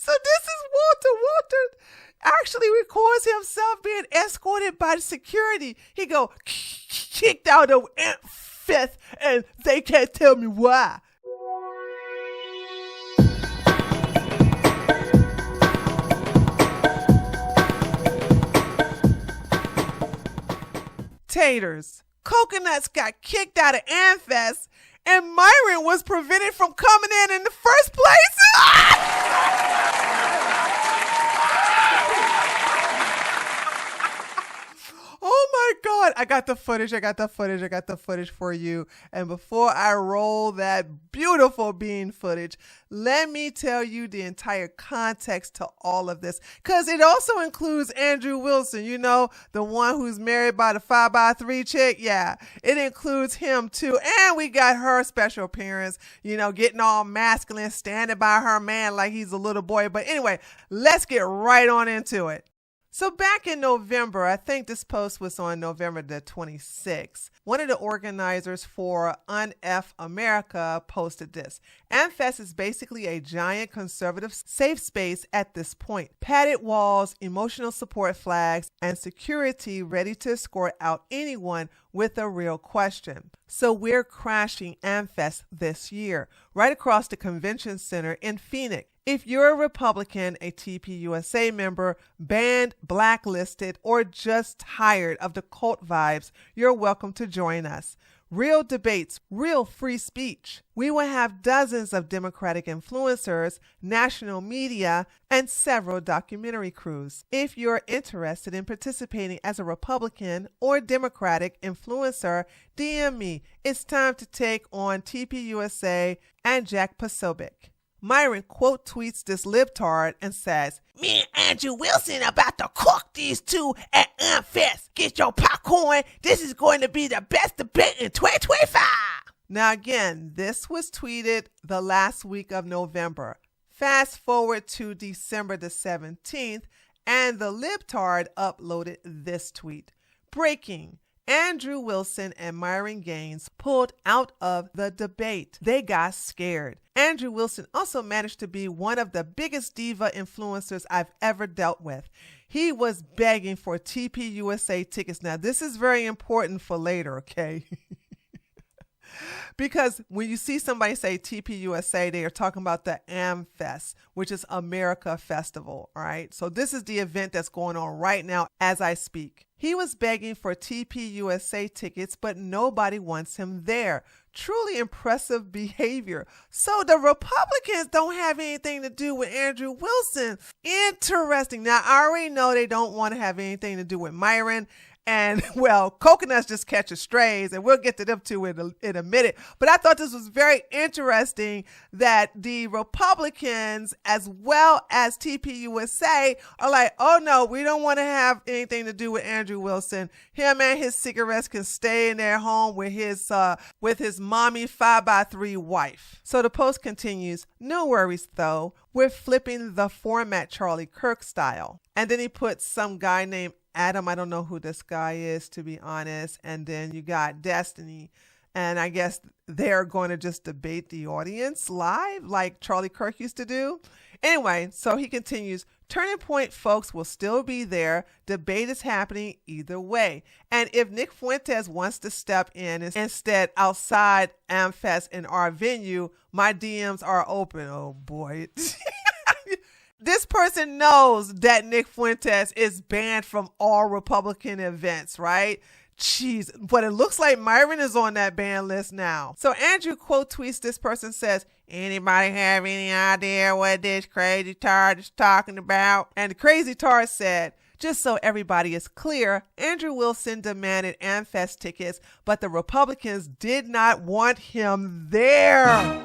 So this is Walter. Walter actually records himself being escorted by security. He go, kicked out of AmFest, and they can't tell me why. Taters. Coconuts got kicked out of AmFest, and Myron was prevented from coming in the first place. Oh my God. I got the footage for you. And before I roll that beautiful bean footage, let me tell you the entire context to all of this, because it also includes Andrew Wilson, you know, the one who's married by the 5x3 chick. Yeah, it includes him too. And we got her special appearance, you know, getting all masculine, standing by her man like he's a little boy. But anyway, let's get right on into it. So back in November, I think this post was on November the 26th, one of the organizers for UnF America posted this. AmFest is basically a giant conservative safe space at this point. Padded walls, emotional support flags, and security ready to escort out anyone with a real question. So we're crashing AmFest this year, right across the convention center in Phoenix. If you're a Republican, a tpusa member, banned, blacklisted, or just tired of the cult vibes, you're welcome to join us. Real debates, real free speech. We will have dozens of Democratic influencers, national media, and several documentary crews. If you're interested in participating as a Republican or Democratic influencer, DM me. It's time to take on tpusa and Jack Posobiec. Myron quote tweets this libtard and says, "Me and Andrew Wilson about to cook these two at AmFest. Get your popcorn. This is going to be the best debate in 2025. Now again, this was tweeted the last week of November. Fast forward to December the 17th, and the libtard uploaded this tweet. Breaking. Andrew Wilson and Myron Gaines pulled out of the debate. They got scared. Andrew Wilson also managed to be one of the biggest diva influencers I've ever dealt with. He was begging for tpusa tickets. Now, this is very important for later, okay? Because when you see somebody say tpusa, they are talking about the AmFest, which is America Festival, all right? So this is the event that's going on right now as I speak. He was begging for tpusa tickets, but nobody wants him there. Truly impressive behavior. So the Republicans don't have anything to do with Andrew Wilson. Interesting. Now, I already know they don't want to have anything to do with Myron. And, well, coconuts just catch strays, and we'll get to them too in a minute. But I thought this was very interesting that the Republicans, as well as tpusa, are like, oh, no, we don't want to have anything to do with Andrew Wilson. Him and his cigarettes can stay in their home with his mommy 5x3 wife. So the post continues, no worries, though. We're flipping the format Charlie Kirk style. And then he puts some guy named Adam, I don't know who this guy is, to be honest. And then you got Destiny. And I guess they're going to just debate the audience live like Charlie Kirk used to do. Anyway, so he continues, Turning Point folks will still be there. Debate is happening either way. And if Nick Fuentes wants to step in instead outside AmFest in our venue, my DMs are open. Oh boy. This person knows that Nick Fuentes is banned from all Republican events, right? Jeez, but it looks like Myron is on that ban list now. So Andrew quote tweets this person, says, anybody have any idea what this crazy tard is talking about? And the crazy tard said, just so everybody is clear, Andrew Wilson demanded AmFest tickets, but the Republicans did not want him there.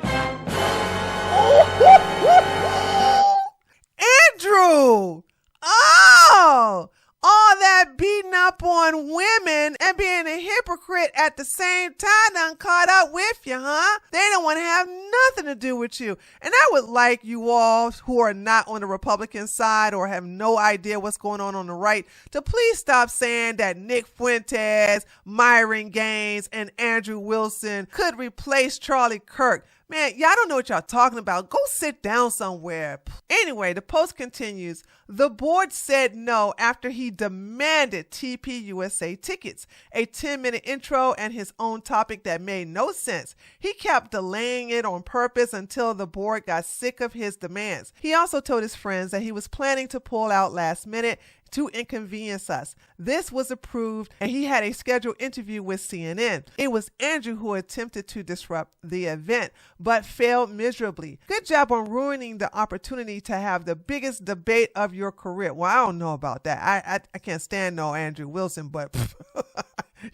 Andrew! Oh! All that beating up on women and being a hypocrite at the same time done caught up with you, huh? They don't want to have nothing to do with you. And I would like you all who are not on the Republican side or have no idea what's going on the right to please stop saying that Nick Fuentes, Myron Gaines, and Andrew Wilson could replace Charlie Kirk. Man, y'all don't know what y'all talking about. Go sit down somewhere. Anyway, the post continues. The board said no after he demanded tpusa tickets, a 10-minute intro and his own topic that made no sense. He kept delaying it on purpose until the board got sick of his demands. He also told his friends that he was planning to pull out last minute to inconvenience us. This was approved, and he had a scheduled interview with CNN. It was Andrew who attempted to disrupt the event, but failed miserably. Good job on ruining the opportunity to have the biggest debate of your career. Well, I don't know about that. I can't stand no Andrew Wilson, but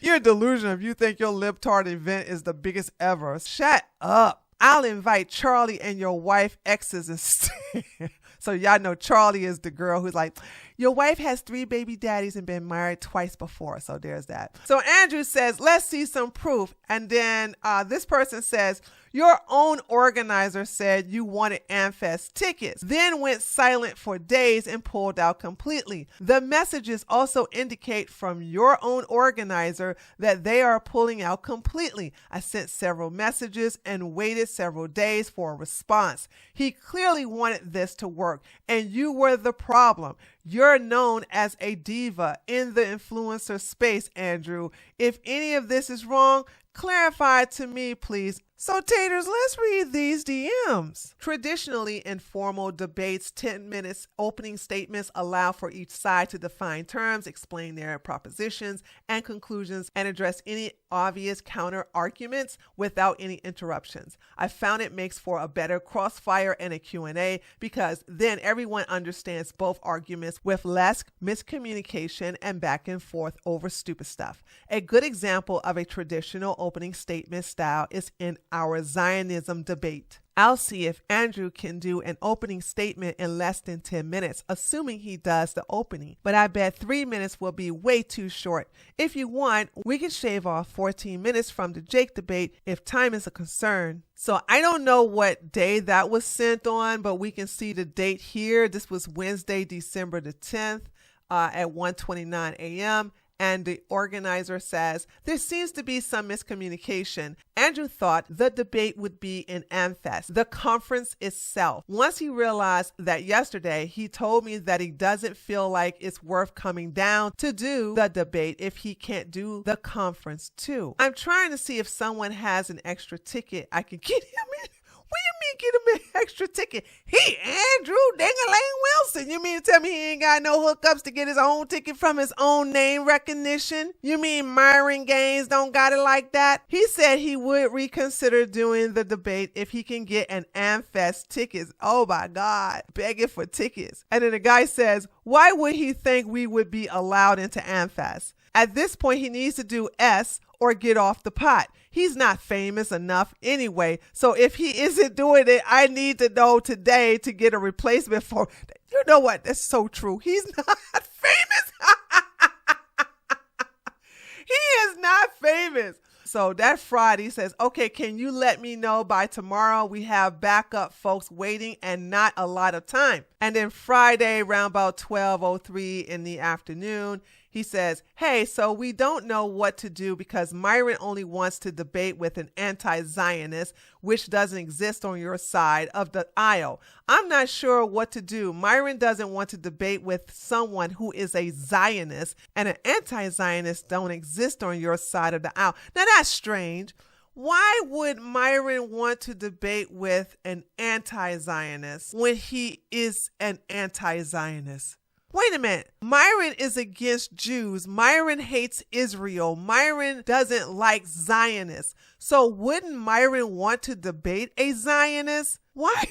you're delusional if you think your libtard event is the biggest ever. Shut up. I'll invite Charlie and your wife exes instead. So y'all know Charlie is the girl who's like, your wife has 3 baby daddies and been married twice before. So there's that. So Andrew says, let's see some proof. And then this person says, your own organizer said you wanted AmFest tickets, then went silent for days and pulled out completely. The messages also indicate from your own organizer that they are pulling out completely. I sent several messages and waited several days for a response. He clearly wanted this to work, and you were the problem. You're known as a diva in the influencer space, Andrew. If any of this is wrong, clarify to me, please. So taters, let's read these DMs. Traditionally, in formal debates, 10 minutes opening statements allow for each side to define terms, explain their propositions and conclusions, and address any obvious counter arguments without any interruptions. I found it makes for a better crossfire and a Q&A because then everyone understands both arguments with less miscommunication and back and forth over stupid stuff. A good example of a traditional opening statement style is in our Zionism debate. I'll see if Andrew can do an opening statement in less than 10 minutes, assuming he does the opening. But I bet 3 minutes will be way too short. If you want, we can shave off 14 minutes from the Jake debate if time is a concern. So I don't know what day that was sent on, but we can see the date here. This was Wednesday, December the 10th at 1:29 a.m. And the organizer says, there seems to be some miscommunication. Andrew thought the debate would be in AmFest, the conference itself. Once he realized that yesterday, he told me that he doesn't feel like it's worth coming down to do the debate if he can't do the conference too. I'm trying to see if someone has an extra ticket I can get him in. What do you mean get him an extra ticket? He Andrew Ding-a-ling Wilson. You mean to tell me he ain't got no hookups to get his own ticket from his own name recognition? You mean Myron Gaines don't got it like that? He said he would reconsider doing the debate if he can get an AmFest tickets. Oh my God, begging for tickets. And then the guy says, why would he think we would be allowed into AmFest? At this point, he needs to do S or get off the pot. He's not famous enough anyway. So if he isn't doing it, I need to know today to get a replacement for. You know what? That's so true. He's not famous. He is not famous. So that Friday says, okay, can you let me know by tomorrow? We have backup folks waiting and not a lot of time. And then Friday around about 12:03 in the afternoon, he says, hey, so we don't know what to do because Myron only wants to debate with an anti-Zionist, which doesn't exist on your side of the aisle. I'm not sure what to do. Myron doesn't want to debate with someone who is a Zionist, and an anti-Zionist don't exist on your side of the aisle. Now that's strange. Why would Myron want to debate with an anti-Zionist when he is an anti-Zionist? Wait a minute. Myron is against Jews. Myron hates Israel. Myron doesn't like Zionists. So wouldn't Myron want to debate a Zionist? Why?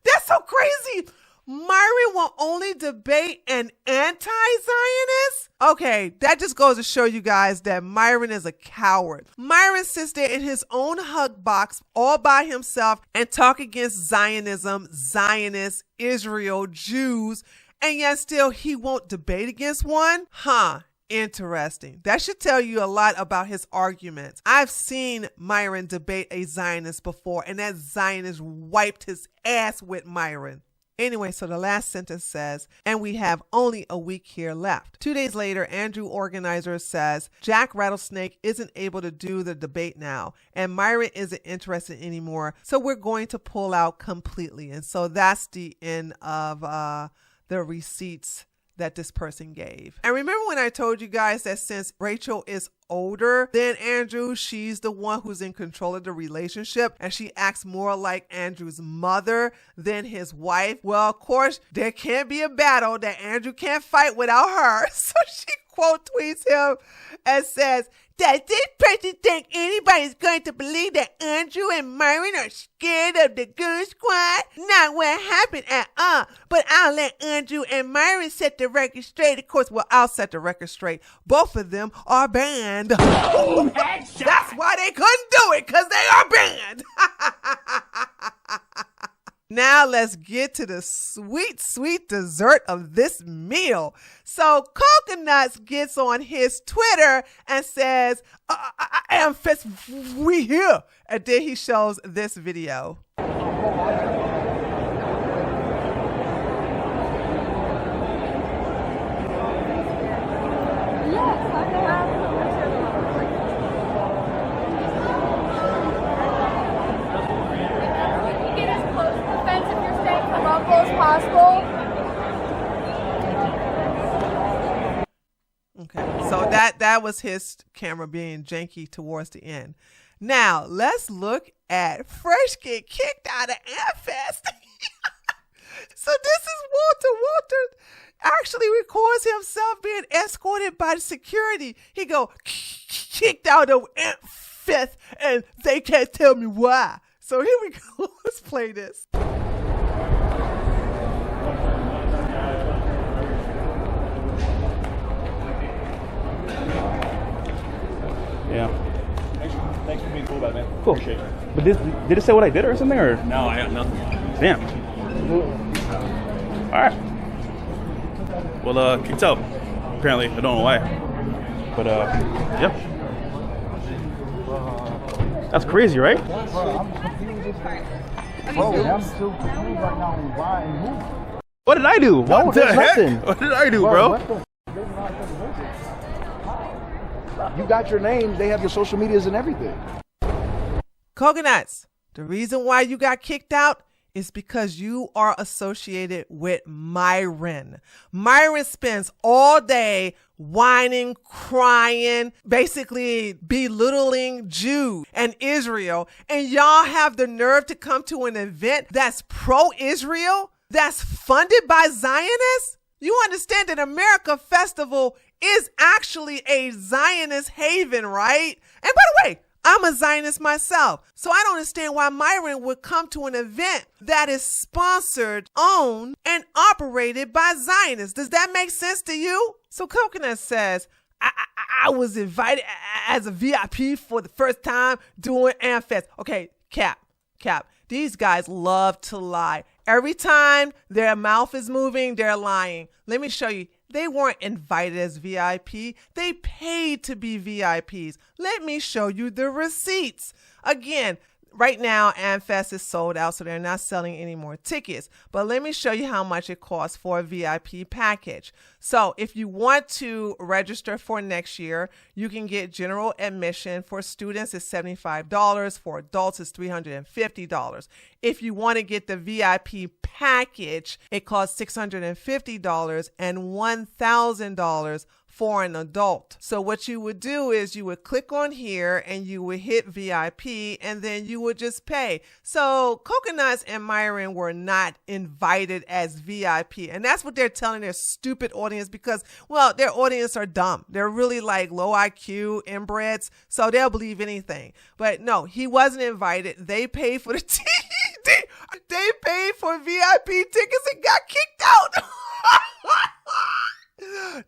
That's so crazy. Myron will only debate an anti-Zionist? Okay, that just goes to show you guys that Myron is a coward. Myron sits there in his own hug box all by himself and talk against Zionism, Zionists, Israel, Jews, and yet still he won't debate against one? Interesting. That should tell you a lot about his arguments. I've seen Myron debate a Zionist before, and that Zionist wiped his ass with Myron. Anyway, so the last sentence says, and we have only a week here left. 2 days later, Andrew, organizer, says, Jack Rattlesnake isn't able to do the debate now, and Myron isn't interested anymore, so we're going to pull out completely. And so that's the end of the receipts that this person gave. And remember when I told you guys that since Rachel is older than Andrew, she's the one who's in control of the relationship, and she acts more like Andrew's mother than his wife? Well, of course, there can't be a battle that Andrew can't fight without her. So she quote tweets him and says, does this person think anybody's going to believe that Andrew and Myron are scared of the Goon Squad? Not what happened at all. But I'll let Andrew and Myron set the record straight. Of course, well, I'll set the record straight. Both of them are banned. Ooh, that's why they couldn't do it, because they are banned. Now let's get to the sweet, sweet dessert of this meal. So Coconuts gets on his Twitter and says, AmFest, we here. And then he shows this video. Possible. Okay, so that was his camera being janky towards the end. Now let's look at Fresh get kicked out of AmFest. So this is Walter. Walter actually records himself being escorted by the security. He go, kicked out of AmFest, and they can't tell me why. So here we go. Let's play this. Yeah. Thanks for being cool about it, man. Cool. Appreciate it. But did it say what I did or something, or? No, I got nothing. Damn. All right. Well, kicked out. Apparently, I don't know why. But yep. That's crazy, right? What did I do? What the heck? Nothing. What did I do, bro? You got your names. They have your social medias and everything. Coconuts, the reason why you got kicked out is because you are associated with Myron. Myron spends all day whining, crying, basically belittling Jews and Israel, and y'all have the nerve to come to an event that's pro-Israel, that's funded by Zionists? You understand that America Festival is actually a Zionist haven, right? And by the way, I'm a Zionist myself, so I don't understand why Myron would come to an event that is sponsored, owned, and operated by Zionists. Does that make sense to you? So Coconut says, I was invited as a VIP for the first time doing AmFest. Okay, Cap. These guys love to lie. Every time their mouth is moving, they're lying. Let me show you. They weren't invited as VIP. They paid to be VIPs. Let me show you the receipts. Again, right now, AmFest is sold out, so they're not selling any more tickets. But let me show you how much it costs for a VIP package. So if you want to register for next year, you can get general admission. For students, it's $75. For adults, it's $350. If you want to get the VIP package, it costs $650 and $1,000 for an adult. So what you would do is you would click on here and you would hit VIP, and then you would just pay. So Coconuts and Myron were not invited as VIP, and that's what they're telling their stupid audience because, well, their audience are dumb. They're really like low IQ inbreds, so they'll believe anything. But no, he wasn't invited. They paid for the they paid for VIP tickets and got kicked out.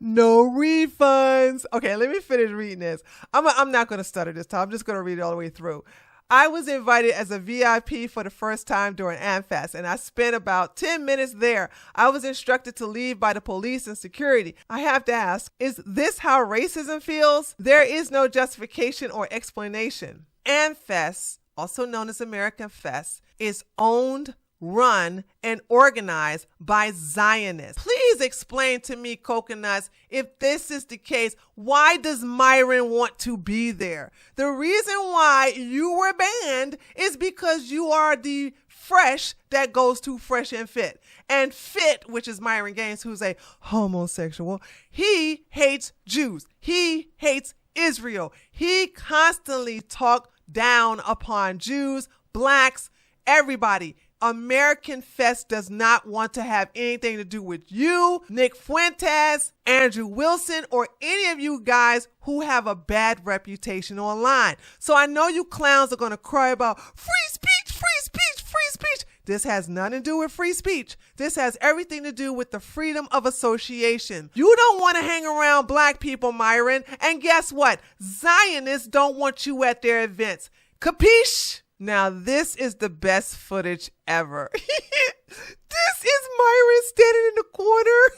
No refunds. Okay, let me finish reading this. I'm not going to stutter this time. I'm just going to read it all the way through. I was invited as a VIP for the first time during AmFest, and I spent about 10 minutes there. I was instructed to leave by the police and security. I have to ask, is this how racism feels? There is no justification or explanation. AmFest, also known as AmericaFest, is owned, run, and organized by Zionists. Please explain to me, Coconuts, if this is the case, why does Myron want to be there? The reason why you were banned is because you are the Fresh that goes to Fresh and Fit. And Fit, which is Myron Gaines, who's a homosexual, he hates Jews. He hates Israel. He constantly talked down upon Jews, blacks, everybody. AmericaFest does not want to have anything to do with you, Nick Fuentes, Andrew Wilson, or any of you guys who have a bad reputation online. So I know you clowns are going to cry about free speech, free speech, free speech. This has nothing to do with free speech. This has everything to do with the freedom of association. You don't want to hang around black people, Myron. And guess what? Zionists don't want you at their events. Capiche? Now, this is the best footage ever. This is Myron standing in the corner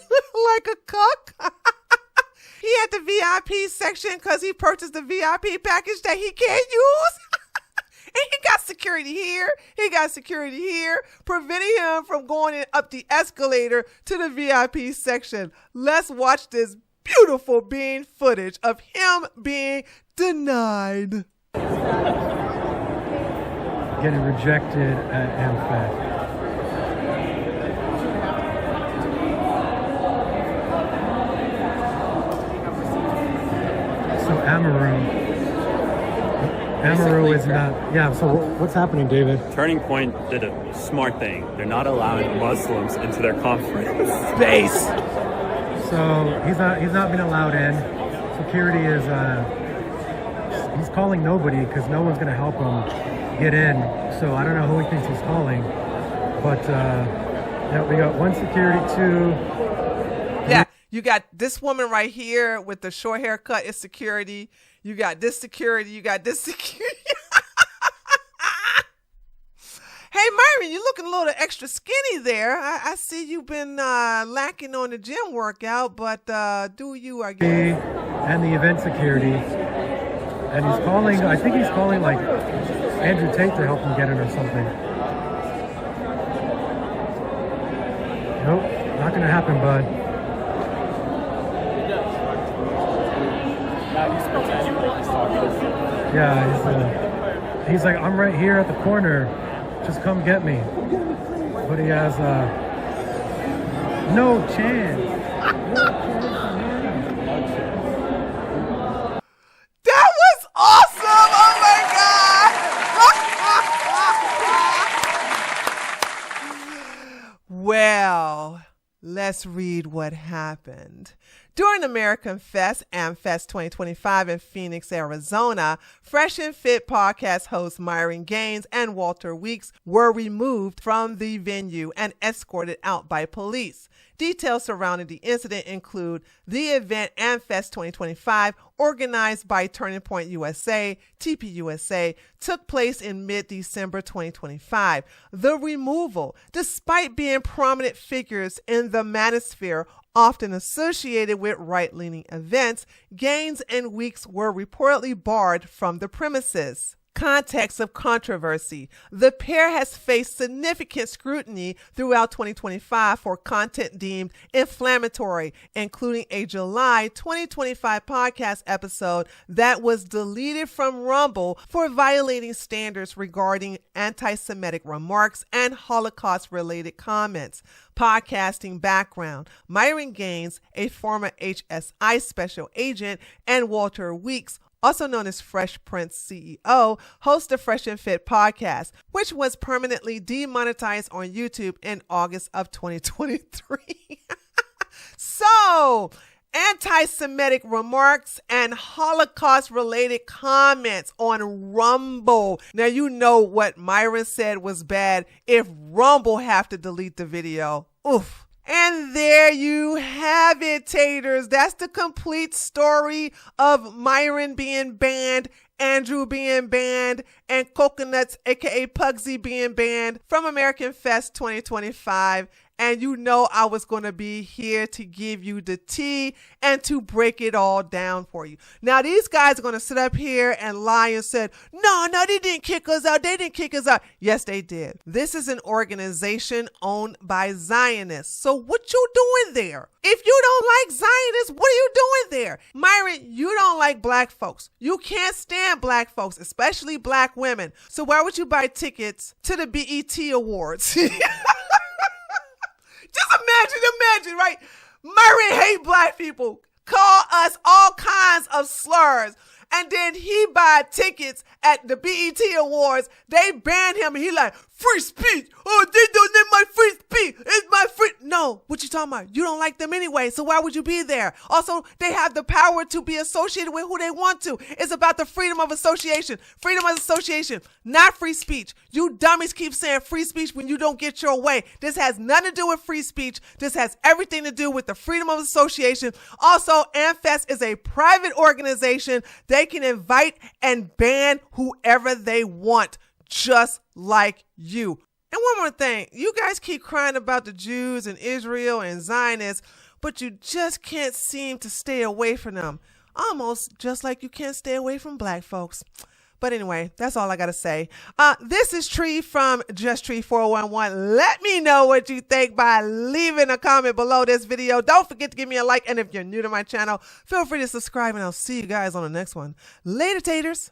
like a cuck. He had the VIP section because he purchased the VIP package that he can't use. And he got security here. He got security here, preventing him from going up the escalator to the VIP section. Let's watch this beautiful being footage of him being denied. Getting rejected at AmFest. So Amaru is not. Yeah. So what's happening, David? Turning Point did a smart thing. They're not allowing Muslims into their conference. Base. So he's not being allowed in. Security is. He's calling nobody because no one's gonna help him get in. So I don't know who he thinks he's calling, but yeah, we got one security, two. Yeah, you got this woman right here with the short haircut is security. You got this security. You got this security. Hey, Myron, you're looking a little extra skinny there. I see you've been lacking on the gym workout, but do you, I guess? And the event security. And he's calling, I think he's calling like Andrew Tate to help him get in or something. Nope, not gonna happen, bud. Yeah, he's like, I'm right here at the corner. Just come get me. But he has no chance. That was awesome! Oh my God! Well, let's read what happened. During AmericaFest, AmFest 2025 in Phoenix, Arizona, Fresh and Fit podcast hosts Myron Gaines and Walter Weeks were removed from the venue and escorted out by police. Details surrounding the incident include the event AmFest 2025, organized by Turning Point USA, tpusa, took place in mid-December 2025. The removal, despite being prominent figures in the manosphere, often associated with right-leaning events, Gaines and Weeks were reportedly barred from the premises. Context of controversy. The pair has faced significant scrutiny throughout 2025 for content deemed inflammatory, including a July 2025 podcast episode that was deleted from Rumble for violating standards regarding anti-Semitic remarks and Holocaust-related comments. Podcasting background. Myron Gaines, a former HSI special agent, and Walter Weeks, also known as Fresh Prince CEO, hosts the Fresh and Fit podcast, which was permanently demonetized on YouTube in August of 2023. So, anti-Semitic remarks and Holocaust-related comments on Rumble. Now, you know what Myron said was bad if Rumble have to delete the video. Oof. And there you have it, taters. That's the complete story of Myron being banned, Andrew being banned, and Coconuts, aka Pugsy, being banned from AmericaFest 2025 And you know I was going to be here to give you the tea and to break it all down for you. Now, these guys are going to sit up here and lie and said, no, they didn't kick us out. They didn't kick us out. Yes, they did. This is an organization owned by Zionists. So what you doing there? If you don't like Zionists, what are you doing there? Myron, you don't like black folks. You can't stand black folks, especially black women. So why would you buy tickets to the BET Awards? Just imagine, right? Myron hate black people, call us all kinds of slurs, and then he buy tickets at the BET Awards. They ban him, and he like, free speech. Oh, they don't need my free speech. It's my free. No, what you talking about? You don't like them anyway, so why would you be there? Also, they have the power to be associated with who they want to. It's about the freedom of association. Freedom of association, not free speech. You dummies keep saying free speech when you don't get your way. This has nothing to do with free speech. This has everything to do with the freedom of association. Also, AmFest is a private organization. They can invite and ban whoever they want, just like you. And one more thing, you guys keep crying about the Jews and Israel and Zionists, but you just can't seem to stay away from them. Almost just like you can't stay away from black folks. But anyway, that's all I got to say. This is Tree from Just Tree 411. Let me know what you think by leaving a comment below this video. Don't forget to give me a like. And if you're new to my channel, feel free to subscribe, and I'll see you guys on the next one. Later, taters.